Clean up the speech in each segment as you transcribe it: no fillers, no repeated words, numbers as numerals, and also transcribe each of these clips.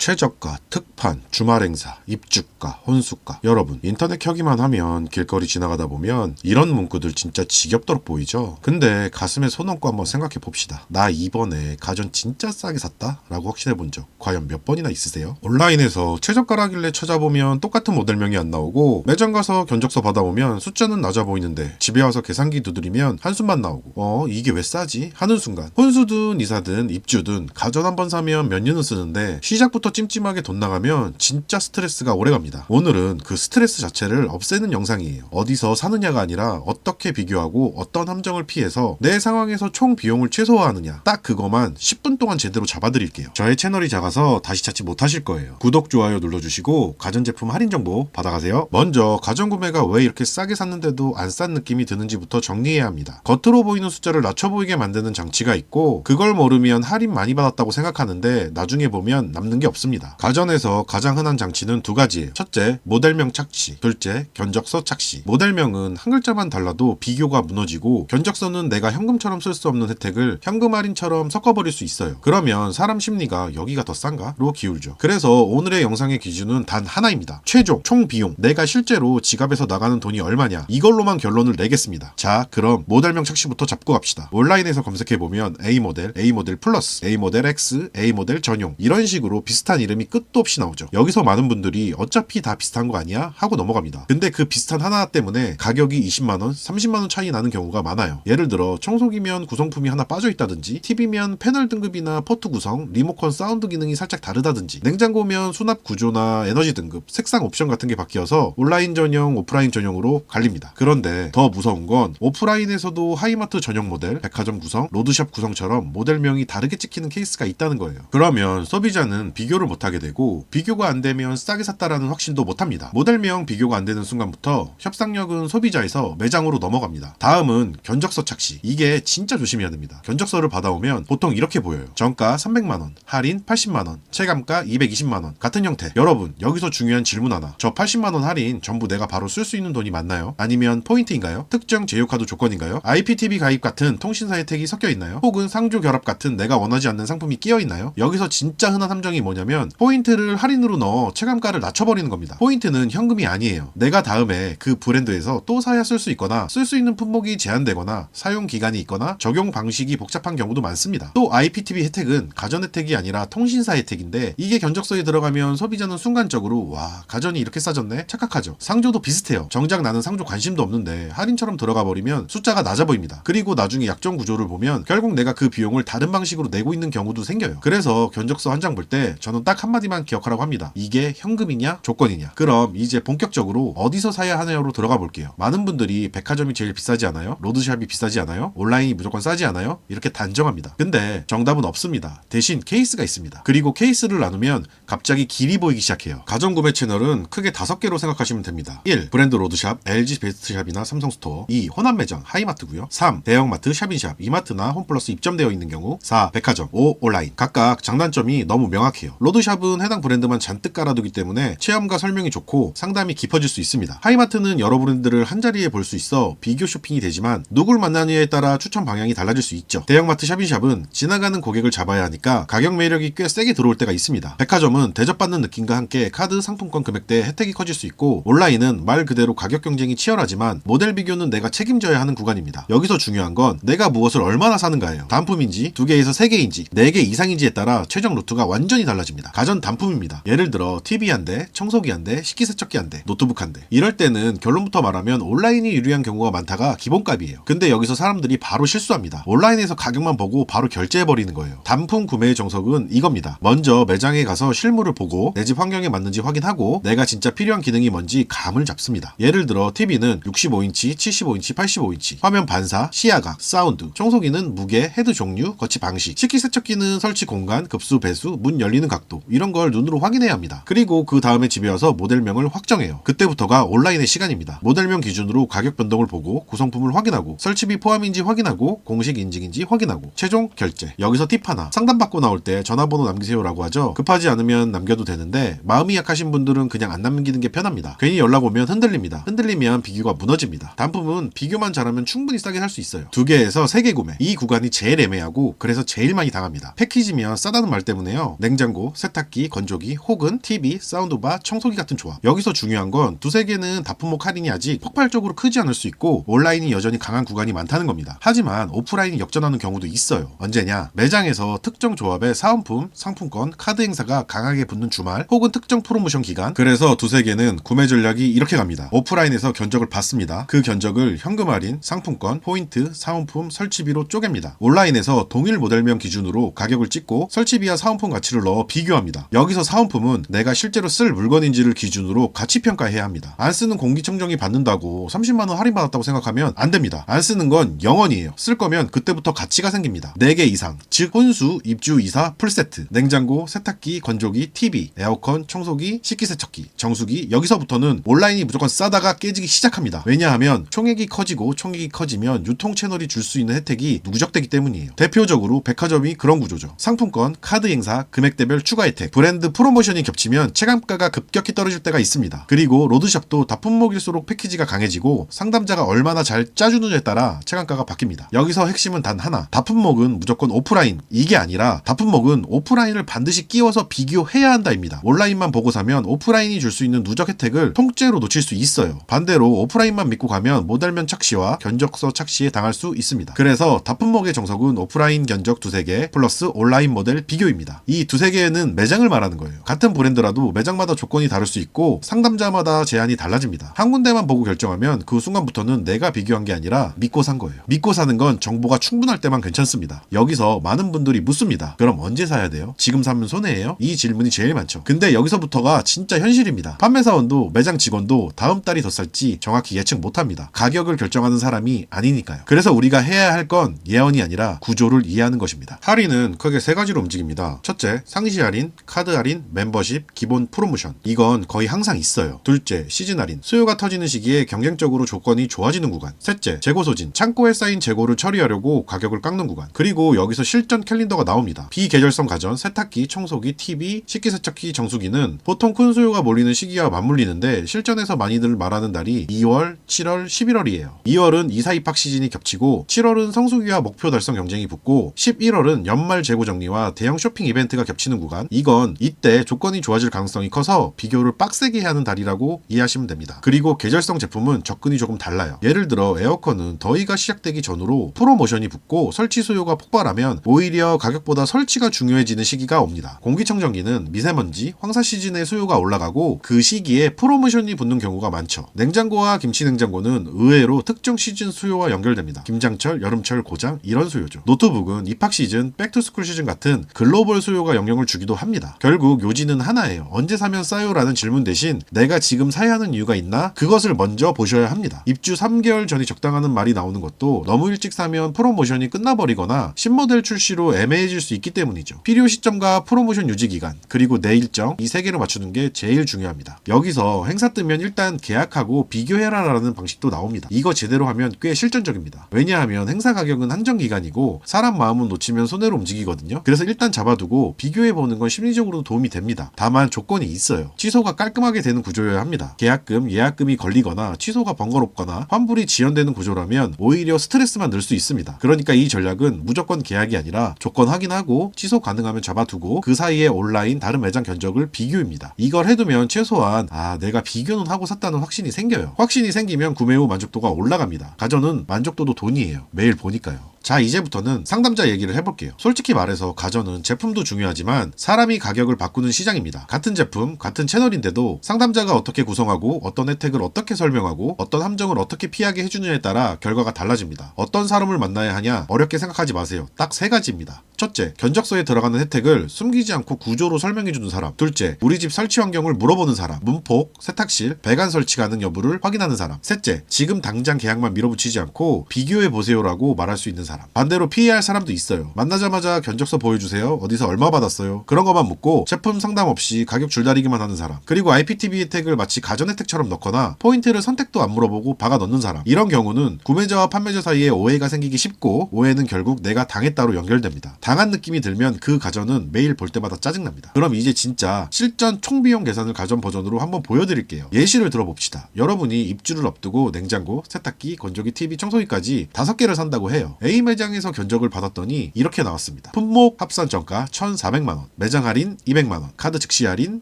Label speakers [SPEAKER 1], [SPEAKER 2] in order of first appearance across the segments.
[SPEAKER 1] 최저가, 특판, 주말 행사, 입주가, 혼수가. 여러분, 인터넷 켜기만 하면 길거리 지나가다 보면 이런 문구들 진짜 지겹도록 보이죠? 근데 가슴에 손 얹고 한번 생각해 봅시다. 나 이번에 가전 진짜 싸게 샀다? 라고 확신해 본 적 과연 몇 번이나 있으세요? 온라인에서 최저가라길래 찾아보면 똑같은 모델명이 안 나오고, 매장 가서 견적서 받아보면 숫자는 낮아 보이는데 집에 와서 계산기 두드리면 한숨만 나오고 이게 왜 싸지? 하는 순간, 혼수든 이사든 입주든 가전 한번 사면 몇 년은 쓰는데 시작부터 찜찜하게 돈 나가면 진짜 스트레스가 오래갑니다. 오늘은 그 스트레스 자체를 없애는 영상이에요. 어디서 사느냐가 아니라 어떻게 비교하고 어떤 함정을 피해서 내 상황에서 총 비용을 최소화하느냐, 딱 그거만 10분 동안 제대로 잡아드릴게요. 저의 채널이 작아서 다시 찾지 못하실 거예요. 구독, 좋아요 눌러주시고 가전제품 할인 정보 받아가세요. 먼저 가전구매가 왜 이렇게 싸게 샀는데도 안 싼 느낌이 드는지부터 정리해야 합니다. 겉으로 보이는 숫자를 낮춰 보이게 만드는 장치가 있고, 그걸 모르면 할인 많이 받았다고 생각하는데 나중에 보면 남는 게 없습니다. 가전에서 가장 흔한 장치는 두 가지예요. 첫째, 모델명 착시. 둘째, 견적서 착시. 모델명은 한 글자만 달라도 비교가 무너지고, 견적서는 내가 현금처럼 쓸 수 없는 혜택을 현금 할인처럼 섞어버릴 수 있어요. 그러면 사람 심리가 여기가 더 싼가? 로 기울죠. 그래서 오늘의 영상의 기준은 단 하나입니다. 최종, 총 비용. 내가 실제로 지갑에서 나가는 돈이 얼마냐, 이걸로만 결론을 내겠습니다. 자, 그럼 모델명 착시부터 잡고 갑시다. 온라인에서 검색해보면 A모델, A모델 플러스, A모델 X, A모델 전용, 이런 식으로 비슷한 이름이 끝도 없이 나오죠. 여기서 많은 분들이 어차피 다 비슷한 거 아니야? 하고 넘어갑니다. 근데 그 비슷한 하나 때문에 가격이 20만원, 30만원 차이 나는 경우가 많아요. 예를 들어 청소기면 구성품이 하나 빠져있다든지, TV면 패널 등급이나 포트 구성, 리모컨 사운드 기능이 살짝 다르다든지, 냉장고면 수납 구조나 에너지 등급, 색상 옵션 같은 게 바뀌어서 온라인 전용, 오프라인 전용으로 갈립니다. 그런데 더 무서운 건 오프라인에서도 하이마트 전용 모델, 백화점 구성, 로드샵 구성처럼 모델명이 다르게 찍히는 케이스가 있다는 거예요. 그러면 소비자는 비교를 못하게 되고, 비교가 안 되면 싸게 샀다라는 확신도 못합니다. 모델명 비교가 안 되는 순간부터 협상력은 소비자에서 매장으로 넘어갑니다. 다음은 견적서 착시. 이게 진짜 조심해야 됩니다. 견적서를 받아오면 보통 이렇게 보여요. 정가 300만원, 할인 80만원, 체감가 220만원. 같은 형태. 여러분, 여기서 중요한 질문 하나. 저 80만원 할인 전부 내가 바로 쓸 수 있는 돈이 맞나요? 아니면 포인트인가요? 특정 제휴카드 조건인가요? IPTV 가입 같은 통신사 혜택이 섞여 있나요? 혹은 상조 결합 같은 내가 원하지 않는 상품이 끼어 있나요? 여기서 진짜 흔한 함정이 뭐냐면, 포인트를 할인으로 넣어 체감가를 낮춰버리는 겁니다. 포인트는 현금이 아니에요. 내가 다음에 그 브랜드에서 또 사야 쓸 수 있거나, 쓸 수 있는 품목이 제한되거나, 사용 기간이 있거나, 적용 방식이 복잡한 경우도 많습니다. 또 IPTV 혜택은 가전 혜택이 아니라 통신사 혜택인데, 이게 견적서에 들어가면 소비자는 순간적으로 와, 가전이 이렇게 싸졌네? 착각하죠. 상조도 비슷해요. 정작 나는 상조 관심도 없는데 할인처럼 들어가 버리면 숫자가 낮아 보입니다. 그리고 나중에 약정 구조를 보면 결국 내가 그 비용을 다른 방식으로 내고 있는 경우도 생겨요. 그래서 견적서 한 장 볼 때 저는 딱 한마디만 기억하라고 합니다. 이게 현금이냐 조건이냐. 그럼 이제 본격적으로 어디서 사야 하냐로 들어가 볼게요. 많은 분들이 백화점이 제일 비싸지 않아요? 로드샵이 비싸지 않아요? 온라인이 무조건 싸지 않아요? 이렇게 단정합니다. 근데 정답은 없습니다. 대신 케이스가 있습니다. 그리고 케이스를 나누면 갑자기 길이 보이기 시작해요. 가전구매 채널은 크게 5개로 생각하시면 됩니다. 1. 브랜드 로드샵, LG 베스트샵이나 삼성스토어. 2. 혼합매장, 하이마트고요. 3. 대형마트, 샵인샵, 이마트나 홈플러스 입점되어 있는 경우. 4. 백화점. 5. 온라인. 각각 장단점이 너무 명확해요. 로드샵은 해당 브랜드만 잔뜩 깔아두기 때문에 체험과 설명이 좋고 상담이 깊어질 수 있습니다. 하이마트는 여러 브랜드를 한자리에 볼 수 있어 비교 쇼핑이 되지만, 누굴 만나느냐에 따라 추천 방향이 달라질 수 있죠. 대형마트, 샵인샵은 지나가는 고객을 잡아야 하니까 가격 매력이 꽤 세게 들어올 때가 있습니다. 백화점은 대접받는 느낌과 함께 카드 상품권 금액대 혜택이 커질 수 있고, 온라인은 말 그대로 가격 경쟁이 치열하지만 모델 비교는 내가 책임져야 하는 구간입니다. 여기서 중요한 건 내가 무엇을 얼마나 사는가예요. 단품인지 2개에서 3개인지 4개 이상인지에 따라 최종 루트가 완전히 달라집니다. 가전 단품입니다. 예를 들어 TV 한 대, 청소기 한 대, 식기세척기 한 대, 노트북 한 대. 이럴 때는 결론부터 말하면 온라인이 유리한 경우가 많다가 기본값이에요. 근데 여기서 사람들이 바로 실수합니다. 온라인에서 가격만 보고 바로 결제해버리는 거예요. 단품 구매의 정석은 이겁니다. 먼저 매장에 가서 실물을 보고 내 집 환경에 맞는지 확인하고 내가 진짜 필요한 기능이 뭔지 감을 잡습니다. 예를 들어 TV는 65인치, 75인치, 85인치, 화면 반사, 시야각, 사운드, 청소기는 무게, 헤드 종류, 거치 방식, 식기세척기는 설치 공간, 급수, 배수, 문 열리는 각도, 이런 걸 눈으로 확인해야 합니다. 그리고 그 다음에 집에 와서 모델명을 확정해요. 그때부터가 온라인의 시간입니다. 모델명 기준으로 가격 변동을 보고 구성품을 확인하고, 설치비 포함인지 확인하고, 공식 인증인지 확인하고, 최종 결제. 여기서 팁 하나. 상담받고 나올 때 전화번호 남기세요라고 하죠. 급하지 않으면 남겨도 되는데 마음이 약하신 분들은 그냥 안 남기는 게 편합니다. 괜히 연락 오면 흔들립니다. 흔들리면 비교가 무너집니다. 단품은 비교만 잘하면 충분히 싸게 살 수 있어요. 2개에서 3개 구매. 이 구간이 제일 애매하고 그래서 제일 많이 당합니다. 패키지면 싸다는 말 때문에요. 냉장고, 냉장고, 세탁기, 건조기 혹은 TV, 사운드바, 청소기 같은 조합. 여기서 중요한 건 두세 개는 다품목 할인이 아직 폭발적으로 크지 않을 수 있고 온라인이 여전히 강한 구간이 많다는 겁니다. 하지만 오프라인이 역전하는 경우도 있어요. 언제냐? 매장에서 특정 조합의 사은품, 상품권, 카드 행사가 강하게 붙는 주말 혹은 특정 프로모션 기간. 그래서 두세 개는 구매 전략이 이렇게 갑니다. 오프라인에서 견적을 받습니다. 그 견적을 현금 할인, 상품권, 포인트, 사은품, 설치비로 쪼갭니다. 온라인에서 동일 모델명 기준으로 가격을 찍고 설치비와 사은품 가치를 넣어 비교합니다. 여기서 사은품은 내가 실제로 쓸 물건인지를 기준으로 가치 평가해야 합니다. 안 쓰는 공기청정기 받는다고 30만원 할인받았다고 생각하면 안 됩니다. 안 쓰는 건 0원이에요. 쓸 거면 그때부터 가치가 생깁니다. 4개 이상, 즉 혼수, 입주, 이사, 풀세트, 냉장고, 세탁기, 건조기, TV, 에어컨, 청소기, 식기세척기, 정수기. 여기서부터는 온라인이 무조건 싸다가 깨지기 시작합니다. 왜냐하면 총액이 커지고 총액이 커지면 유통 채널이 줄 수 있는 혜택이 누적되기 때문이에요. 대표적으로 백화점이 그런 구조죠. 상품권, 카드 행사, 금액대별 추가 혜택, 브랜드 프로모션이 겹치면 체감가가 급격히 떨어질 때가 있습니다. 그리고 로드샵도 다품목일수록 패키지가 강해지고 상담자가 얼마나 잘 짜주느냐에 따라 체감가가 바뀝니다. 여기서 핵심은 단 하나, 다품목은 무조건 오프라인, 이게 아니라 다품목은 오프라인을 반드시 끼워서 비교해야 한다입니다. 온라인만 보고 사면 오프라인이 줄 수 있는 누적 혜택을 통째로 놓칠 수 있어요. 반대로 오프라인만 믿고 가면 모델명 착시와 견적서 착시에 당할 수 있습니다. 그래서 다품목의 정석은 오프라인 견적 두세 개 플러스 온라인 모델 비교입니다. 이 두세 개는 매장을 말하는 거예요. 같은 브랜드라도 매장마다 조건이 다를 수 있고 상담자마다 제한이 달라집니다. 한 군데만 보고 결정하면 그 순간부터는 내가 비교한 게 아니라 믿고 산 거예요. 믿고 사는 건 정보가 충분할 때만 괜찮습니다. 여기서 많은 분들이 묻습니다. 그럼 언제 사야 돼요? 지금 사면 손해예요? 이 질문이 제일 많죠. 근데 여기서부터가 진짜 현실입니다. 판매사원도 매장 직원도 다음 달이 더 쌀지 정확히 예측 못합니다. 가격을 결정하는 사람이 아니니까요. 그래서 우리가 해야 할 건 예언이 아니라 구조를 이해하는 것입니다. 할인은 크게 세 가지로 움직입니다. 첫째, 상시 할인, 카드 할인, 멤버십, 기본 프로모션. 이건 거의 항상 있어요. 둘째, 시즌 할인. 수요가 터지는 시기에 경쟁적으로 조건이 좋아지는 구간. 셋째, 재고 소진. 창고에 쌓인 재고를 처리하려고 가격을 깎는 구간. 그리고 여기서 실전 캘린더가 나옵니다. 비계절성 가전, 세탁기, 청소기, TV, 식기세척기, 정수기는 보통 큰 수요가 몰리는 시기와 맞물리는데 실전에서 많이들 말하는 달이 2월, 7월, 11월이에요. 2월은 이사 입학 시즌이 겹치고 7월은 성수기와 목표 달성 경쟁이 붙고 11월은 연말 재고 정리와 대형 쇼핑 이벤트가 겹치는 구간. 이건 이때 조건이 좋아질 가능성이 커서 비교를 빡세게 하는 달이라고 이해하시면 됩니다. 그리고 계절성 제품은 접근이 조금 달라요. 예를 들어 에어컨은 더위가 시작되기 전으로 프로모션이 붙고 설치 수요가 폭발하면 오히려 가격보다 설치가 중요해지는 시기가 옵니다. 공기청정기는 미세먼지, 황사 시즌에 수요가 올라가고 그 시기에 프로모션이 붙는 경우가 많죠. 냉장고와 김치냉장고는 의외로 특정 시즌 수요와 연결됩니다. 김장철, 여름철, 고장 이런 수요죠. 노트북은 입학 시즌, 백투스쿨 시즌 같은 글로벌 수요가 영향을 주기도 합니다. 결국 요지는 하나예요. 언제 사면 싸요? 라는 질문 대신 내가 지금 사야 하는 이유가 있나? 그것을 먼저 보셔야 합니다. 입주 3개월 전이 적당하는 말이 나오는 것도 너무 일찍 사면 프로모션이 끝나버리거나 신모델 출시로 애매해질 수 있기 때문이죠. 필요 시점과 프로모션 유지 기간, 그리고 내 일정, 이 세 개를 맞추는 게 제일 중요합니다. 여기서 행사 뜨면 일단 계약하고 비교해라 라는 방식도 나옵니다. 이거 제대로 하면 꽤 실전적입니다. 왜냐하면 행사 가격은 한정 기간이고 사람 마음은 놓치면 손해로 움직이거든요. 그래서 일단 잡아두고 비교해보는 건 심리적으로도 도움이 됩니다. 다만 조건이 있어요. 취소가 깔끔하게 되는 구조여야 합니다. 계약금, 예약금이 걸리거나 취소가 번거롭거나 환불이 지연되는 구조라면 오히려 스트레스만 늘 수 있습니다. 그러니까 이 전략은 무조건 계약이 아니라 조건 확인하고 취소 가능하면 잡아두고 그 사이에 온라인 다른 매장 견적을 비교입니다. 이걸 해두면 최소한 내가 비교는 하고 샀다는 확신이 생겨요. 확신이 생기면 구매 후 만족도가 올라갑니다. 가전은 만족도도 돈이에요. 매일 보니까요. 자, 이제부터는 상담자 얘기를 해볼게요. 솔직히 말해서 가전은 제품도 중요하지만 사람이 가격을 바꾸는 시장입니다. 같은 제품, 같은 채널인데도 상담자가 어떻게 구성하고 어떤 혜택을 어떻게 설명하고 어떤 함정을 어떻게 피하게 해주느냐에 따라 결과가 달라집니다. 어떤 사람을 만나야 하냐? 어렵게 생각하지 마세요. 딱 세 가지입니다. 첫째, 견적서에 들어가는 혜택을 숨기지 않고 구조로 설명해주는 사람. 둘째, 우리 집 설치 환경을 물어보는 사람. 문폭, 세탁실, 배관 설치 가능 여부를 확인하는 사람. 셋째, 지금 당장 계약만 밀어붙이지 않고 비교해보세요라고 말할 수 있는 사람. 반대로 피해야 할 사람도 있어요. 만나자마자 견적서 보여주세요. 어디서 얼마 받았어요? 그런 것만 묻고 제품 상담 없이 가격 줄다리기만 하는 사람. 그리고 IPTV 혜택을 마치 가전 혜택처럼 넣거나 포인트를 선택도 안 물어보고 박아 넣는 사람. 이런 경우는 구매자와 판매자 사이에 오해가 생기기 쉽고 오해는 결국 내가 당했다로 연결됩니다. 당한 느낌이 들면 그 가전은 매일 볼 때마다 짜증납니다. 그럼 이제 진짜 실전 총비용 계산을 가전 버전으로 한번 보여드릴게요. 예시를 들어봅시다. 여러분이 입주를 앞두고 냉장고, 세탁기, 건조기, TV, 청소기까지 5개를 산다고 해요. A 매장에서 견적을 받았더니 이렇게 나왔습니다. 품목 합산 정가 1,400만원, 매장 할인 200만원, 카드 즉시 할인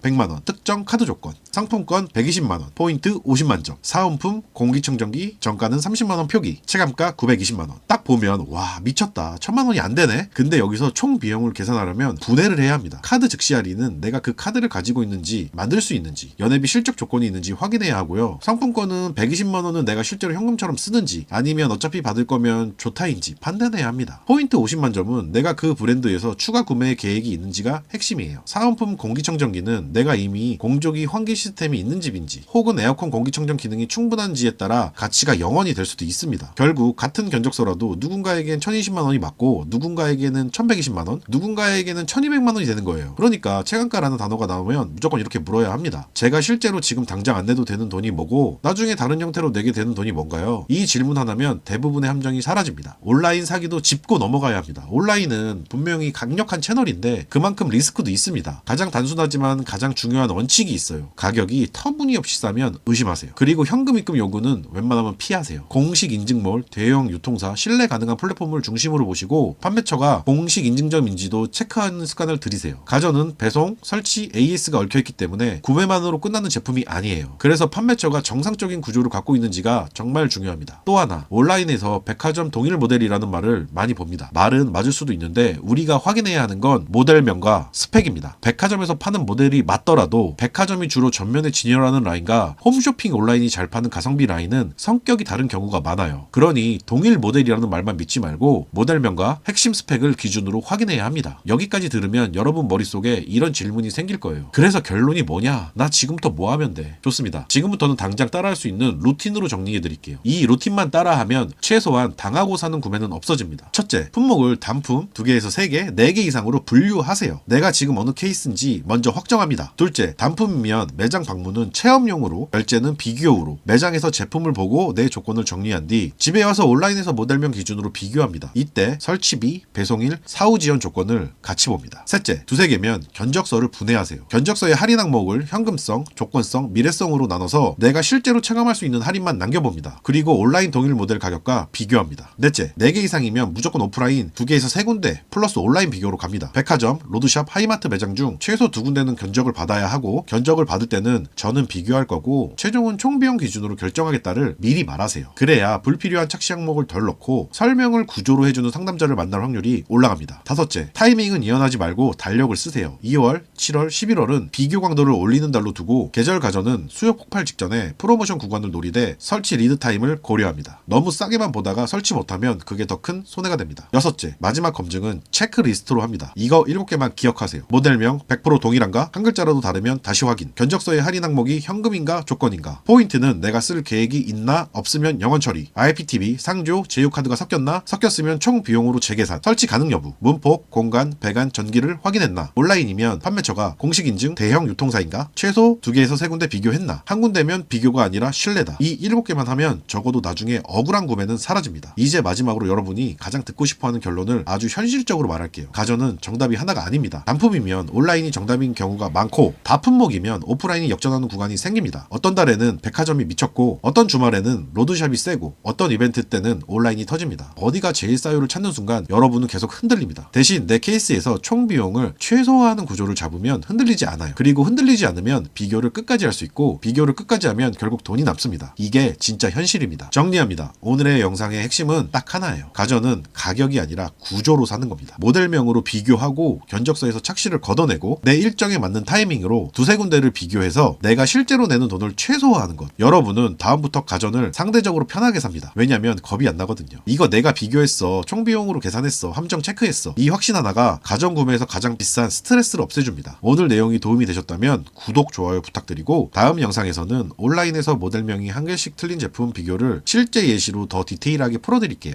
[SPEAKER 1] 100만원, 특정 카드 조건, 상품권 120만원, 포인트 50만점, 사은품 공기청정기 정가는 30만원 표기, 체감가 920만원. 딱 보면 와 미쳤다, 1000만원이 안 되네. 근데 여기서 총 비용을 계산하려면 분해를 해야 합니다. 카드 즉시 할인은 내가 그 카드를 가지고 있는지, 만들 수 있는지, 연회비 실적 조건이 있는지 확인해야 하고요. 상품권은 120만원은 내가 실제로 현금처럼 쓰는지, 아니면 어차피 받을 거면 조타인지 판단해야 합니다. 포인트 50만 점은 내가 그 브랜드에서 추가 구매 계획이 있는지가 핵심이에요. 사은품 공기청정기는 내가 이미 공조기 환기 시스템이 있는 집인지, 혹은 에어컨 공기청정 기능이 충분한지에 따라 가치가 0원이 될 수도 있습니다. 결국 같은 견적서라도 누군가에겐 1020만원이 맞고 누군가에게는 1120만원, 누군가에게는 1200만원이 되는 거예요. 그러니까 체감가라는 단어가 나오면 무조건 이렇게 물어야 합니다. 제가 실제로 지금 당장 안 내도 되는 돈이 뭐고 나중에 다른 형태로 내게 되는 돈이 뭔가요? 이 질문 하나면 대부분의 함정이 사라집니다. 온라인 사기도 짚고 넘어가야 합니다. 온라인은 분명히 강력한 채널인데 그만큼 리스크도 있습니다. 가장 단순하지만 가장 중요한 원칙이 있어요. 가격이 터무니없이 싸면 의심하세요. 그리고 현금 입금 요구는 웬만하면 피하세요. 공식 인증몰, 대형 유통사, 신뢰 가능한 플랫폼을 중심으로 보시고 판매처가 공식 인증점인지도 체크하는 습관을 들이세요. 가전은 배송, 설치, AS가 얽혀있기 때문에 구매만으로 끝나는 제품이 아니에요. 그래서 판매처가 정상적인 구조를 갖고 있는지가 정말 중요합니다. 또 하나, 온라인에서 백화점 동일 모델이라는 말을 많이 봅니다. 말은 맞을 수도 있는데 우리가 확인해야 하는 건 모델명과 스펙입니다. 백화점에서 파는 모델이 맞더라도 백화점이 주로 전면에 진열하는 라인과 홈쇼핑 온라인이 잘 파는 가성비 라인은 성격이 다른 경우가 많아요. 그러니 동일 모델이라는 말만 믿지 말고 모델명과 핵심 스펙을 기준으로 확인해야 합니다. 여기까지 들으면 여러분 머릿속에 이런 질문이 생길 거예요. 그래서 결론이 뭐냐? 나 지금부터 뭐 하면 돼? 좋습니다. 지금부터는 당장 따라할 수 있는 루틴으로 정리해 드릴게요. 이 루틴만 따라하면 최소한 당하고 사는 구매는 없어집니다. 첫째, 품목을 단품 2개에서 3개, 4개 이상으로 분류하세요. 내가 지금 어느 케이스인지 먼저 확정합니다. 둘째, 단품이면 매장 방문은 체험용으로, 결제는 비교용으로 매장에서 제품을 보고 내 조건을 정리한 뒤 집에 와서 온라인에서 모델명 기준으로 비교합니다. 이때 설치비, 배송일, 사후 지원 조건을 같이 봅니다. 셋째, 2-3개면 견적서를 분해하세요. 견적서의 할인 항목을 현금성, 조건성, 미래성으로 나눠서 내가 실제로 체감할 수 있는 할인만 남겨봅니다. 그리고 온라인 동일 모델 가격과 비교합니다. 넷째, 4개 이상이면 무조건 오프라인 2개에서 3군데 플러스 온라인 비교로 갑니다. 백화점, 로드샵, 하이마트 매장 중 최소 2군데는 견적을 받아야 하고, 견적을 받을 때는 저는 비교할 거고 최종은 총비용 기준으로 결정하겠다를 미리 말하세요. 그래야 불필요한 착시 항목을 덜 넣고 설명을 구조로 해주는 상담자를 만날 확률이 올라갑니다. 다섯째, 타이밍은 이연하지 말고 달력을 쓰세요. 2월, 7월, 11월은 비교 강도를 올리는 달로 두고 계절 가전은 수요 폭발 직전에 프로모션 구간을 노리되 설치 리드 타임을 고려합니다. 너무 싸게만 보다가 설치 못하면 그게 더 큰 손해가 됩니다. 여섯째, 마지막 검증은 체크리스트로 합니다. 이거 7개만 기억하세요. 모델명 100% 동일한가? 한 글자라도 다르면 다시 확인. 견적서의 할인 항목이 현금인가 조건인가? 포인트는 내가 쓸 계획이 있나? 없으면 영원 처리. IPTV, 상조, 제휴카드가 섞였나? 섞였으면 총 비용으로 재계산. 설치 가능 여부. 문폭, 공간, 배관, 전기를 확인했나? 온라인이면 판매처가 공식 인증 대형 유통사인가? 최소 2개에서 3군데 비교했나? 한 군데면 비교가 아니라 신뢰다. 이 7개만 하면 적어도 나중에 억울한 구매는 사라집니다. 이제 마지막으로 여러분이 가장 듣고 싶어하는 결론을 아주 현실적으로 말할게요. 가전은 정답이 하나가 아닙니다. 단품이면 온라인이 정답인 경우가 많고 다품목이면 오프라인이 역전하는 구간이 생깁니다. 어떤 달에는 백화점이 미쳤고 어떤 주말에는 로드샵이 세고 어떤 이벤트 때는 온라인이 터집니다. 어디가 제일 싸요를 찾는 순간 여러분은 계속 흔들립니다. 대신 내 케이스에서 총 비용을 최소화하는 구조를 잡으면 흔들리지 않아요. 그리고 흔들리지 않으면 비교를 끝까지 할 수 있고 비교를 끝까지 하면 결국 돈이 남습니다. 이게 진짜 현실입니다. 정리합니다. 오늘의 영상의 핵심은 딱 하나예요. 가전은 가격이 아니라 구조로 사는 겁니다. 모델명으로 비교하고 견적서에서 착시를 걷어내고 내 일정에 맞는 타이밍으로 2-3군데를 비교해서 내가 실제로 내는 돈을 최소화하는 것. 여러분은 다음부터 가전을 상대적으로 편하게 삽니다. 왜냐면 겁이 안 나거든요. 이거 내가 비교했어, 총비용으로 계산했어, 함정 체크했어. 이 확신 하나가 가전 구매에서 가장 비싼 스트레스를 없애줍니다. 오늘 내용이 도움이 되셨다면 구독, 좋아요 부탁드리고 다음 영상에서는 온라인에서 모델명이 한 개씩 틀린 제품 비교를 실제 예시로 더 디테일하게 풀어드릴게요.